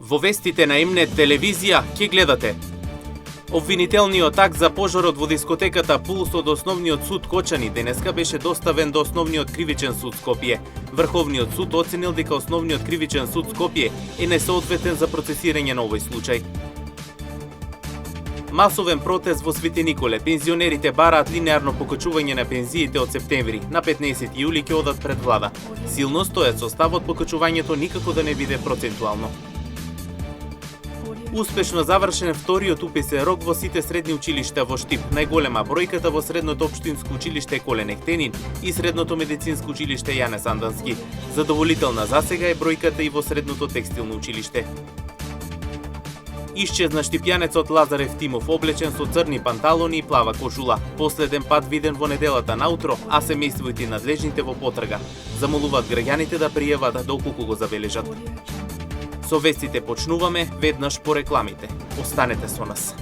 Во вестите на М-нет телевизија ќе гледате: обвинителниот акт за пожарот во дискотеката Пулс од Основниот суд Кочани денеска беше доставен до Основниот кривичен суд Скопје. Врховниот суд оценил дека Основниот кривичен суд Скопје е несоодветен за процесирање на овој случај. Масовен протест во Свети Николе. Пензионерите бараат линеарно покачување на пензиите од септември. На 15 јули ќе одат пред влада. Силно стојат со ставот покачувањето никако да не биде процентуално. Успешно завршен вториот уписен рок во сите средни училишта во Штип. Најголема бројката во Средното општинско училиште Колен Ехтенин и Средното медицинско училиште Јане Сандански. Задоволителна засега е бројката и во Средното текстилно училиште. Исчезна штипјанецот Лазар Евтимов, облечен со црни панталони и плава кошула. Последен пат виден во неделата наутро, а семејството и надлежните во потрага. Замолуваат граѓаните да пријават доколку го забележат. Со вестите почнуваме веднаш по рекламите. Останете со нас.